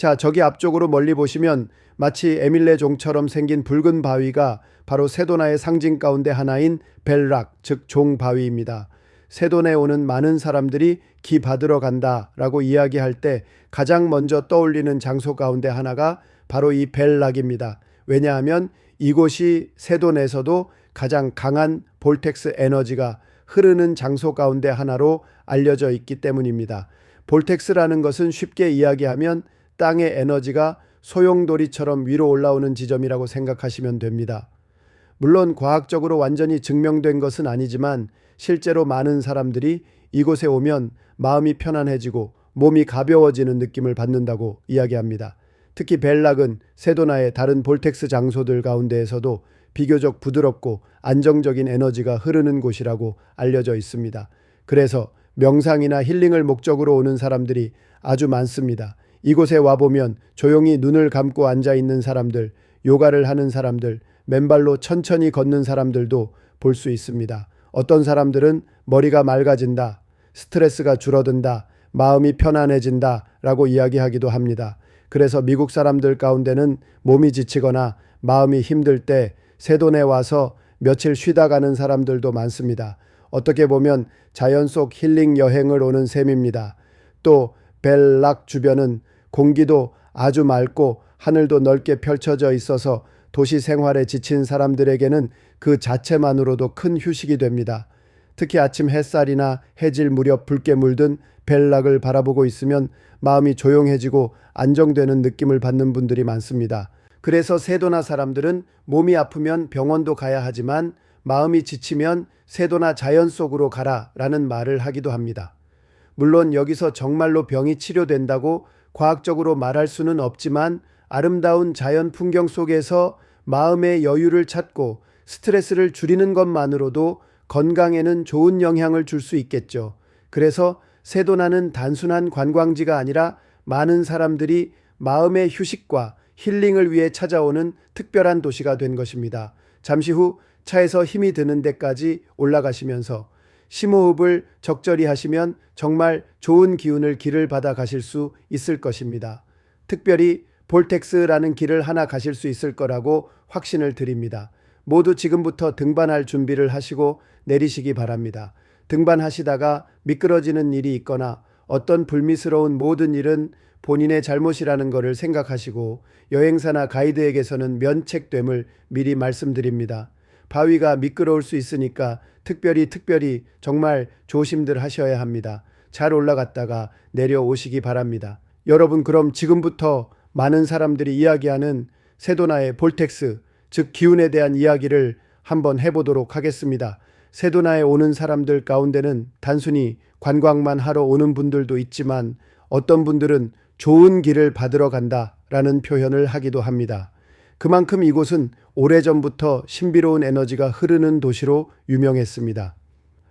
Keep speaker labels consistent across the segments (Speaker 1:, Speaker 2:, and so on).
Speaker 1: 자, 저기 앞쪽으로 멀리 보시면 마치 에밀레 종처럼 생긴 붉은 바위가 바로 세도나의 상징 가운데 하나인 벨락, 즉 종바위입니다. 세돈에 오는 많은 사람들이 기 받으러 간다라고 이야기할 때 가장 먼저 떠올리는 장소 가운데 하나가 바로 이 벨락입니다. 왜냐하면 이곳이 세돈에서도 가장 강한 볼텍스 에너지가 흐르는 장소 가운데 하나로 알려져 있기 때문입니다. 볼텍스라는 것은 쉽게 이야기하면 땅의 에너지가 소용돌이처럼 위로 올라오는 지점이라고 생각하시면 됩니다. 물론 과학적으로 완전히 증명된 것은 아니지만 실제로 많은 사람들이 이곳에 오면 마음이 편안해지고 몸이 가벼워지는 느낌을 받는다고 이야기합니다. 특히 벨락은 세도나의 다른 볼텍스 장소들 가운데에서도 비교적 부드럽고 안정적인 에너지가 흐르는 곳이라고 알려져 있습니다. 그래서 명상이나 힐링을 목적으로 오는 사람들이 아주 많습니다. 이곳에 와보면 조용히 눈을 감고 앉아있는 사람들, 요가를 하는 사람들, 맨발로 천천히 걷는 사람들도 볼 수 있습니다. 어떤 사람들은 머리가 맑아진다, 스트레스가 줄어든다, 마음이 편안해진다 라고 이야기하기도 합니다. 그래서 미국 사람들 가운데는 몸이 지치거나 마음이 힘들 때 세돈에 와서 며칠 쉬다 가는 사람들도 많습니다. 어떻게 보면 자연 속 힐링 여행을 오는 셈입니다. 또 벨락 주변은 공기도 아주 맑고 하늘도 넓게 펼쳐져 있어서 도시 생활에 지친 사람들에게는 그 자체만으로도 큰 휴식이 됩니다. 특히 아침 햇살이나 해질 무렵 붉게 물든 벨락을 바라보고 있으면 마음이 조용해지고 안정되는 느낌을 받는 분들이 많습니다. 그래서 세도나 사람들은 몸이 아프면 병원도 가야 하지만 마음이 지치면 세도나 자연 속으로 가라라는 말을 하기도 합니다. 물론 여기서 정말로 병이 치료된다고 과학적으로 말할 수는 없지만 아름다운 자연 풍경 속에서 마음의 여유를 찾고 스트레스를 줄이는 것만으로도 건강에는 좋은 영향을 줄 수 있겠죠. 그래서 세도나는 단순한 관광지가 아니라 많은 사람들이 마음의 휴식과 힐링을 위해 찾아오는 특별한 도시가 된 것입니다. 잠시 후 차에서 힘이 드는 데까지 올라가시면서 심호흡을 적절히 하시면 정말 좋은 기운을 길을 받아 가실 수 있을 것입니다. 특별히 볼텍스라는 길을 하나 가실 수 있을 거라고 확신을 드립니다. 모두 지금부터 등반할 준비를 하시고 내리시기 바랍니다. 등반하시다가 미끄러지는 일이 있거나 어떤 불미스러운 모든 일은 본인의 잘못이라는 것을 생각하시고 여행사나 가이드에게서는 면책됨을 미리 말씀드립니다. 바위가 미끄러울 수 있으니까 특별히 정말 조심들 하셔야 합니다. 잘 올라갔다가 내려오시기 바랍니다. 여러분, 그럼 지금부터 많은 사람들이 이야기하는 세도나의 볼텍스, 즉 기운에 대한 이야기를 한번 해보도록 하겠습니다. 세도나에 오는 사람들 가운데는 단순히 관광만 하러 오는 분들도 있지만 어떤 분들은 좋은 길을 받으러 간다라는 표현을 하기도 합니다. 그만큼 이곳은 오래전부터 신비로운 에너지가 흐르는 도시로 유명했습니다.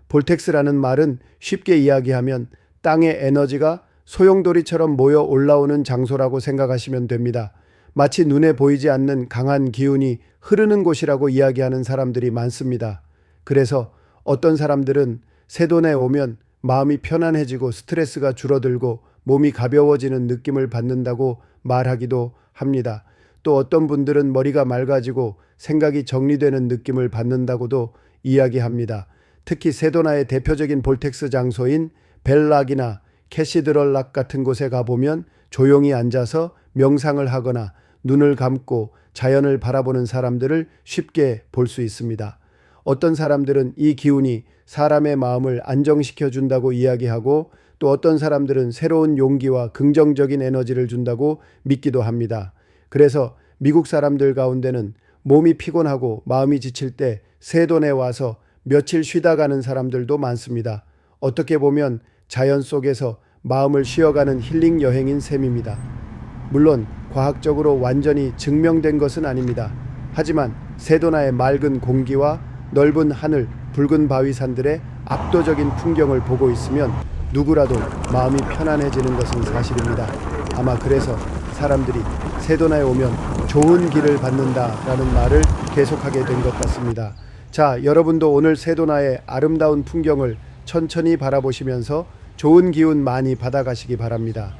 Speaker 1: 볼텍스라는 말은 쉽게 이야기하면 땅의 에너지가 소용돌이처럼 모여 올라오는 장소라고 생각하시면 됩니다. 마치 눈에 보이지 않는 강한 기운이 흐르는 곳이라고 이야기하는 사람들이 많습니다. 그래서 어떤 사람들은 세돈에 오면 마음이 편안해지고 스트레스가 줄어들고 몸이 가벼워지는 느낌을 받는다고 말하기도 합니다. 또 어떤 분들은 머리가 맑아지고 생각이 정리되는 느낌을 받는다고도 이야기합니다. 특히 세도나의 대표적인 볼텍스 장소인 벨락이나 캐시드럴락 같은 곳에 가보면 조용히 앉아서 명상을 하거나 눈을 감고 자연을 바라보는 사람들을 쉽게 볼 수 있습니다. 어떤 사람들은 이 기운이 사람의 마음을 안정시켜 준다고 이야기하고 또 어떤 사람들은 새로운 용기와 긍정적인 에너지를 준다고 믿기도 합니다. 그래서 미국 사람들 가운데는 몸이 피곤하고 마음이 지칠 때 세돈에 와서 며칠 쉬다 가는 사람들도 많습니다. 어떻게 보면 자연 속에서 마음을 쉬어가는 힐링 여행인 셈입니다. 물론 과학적으로 완전히 증명된 것은 아닙니다. 하지만 세도나의 맑은 공기와 넓은 하늘, 붉은 바위산들의 압도적인 풍경을 보고 있으면 누구라도 마음이 편안해지는 것은 사실입니다. 아마 그래서 사람들이 세도나에 오면 좋은 길을 받는다라는 말을 계속하게 된 것 같습니다. 자, 여러분도 오늘 세도나의 아름다운 풍경을 천천히 바라보시면서 좋은 기운 많이 받아가시기 바랍니다.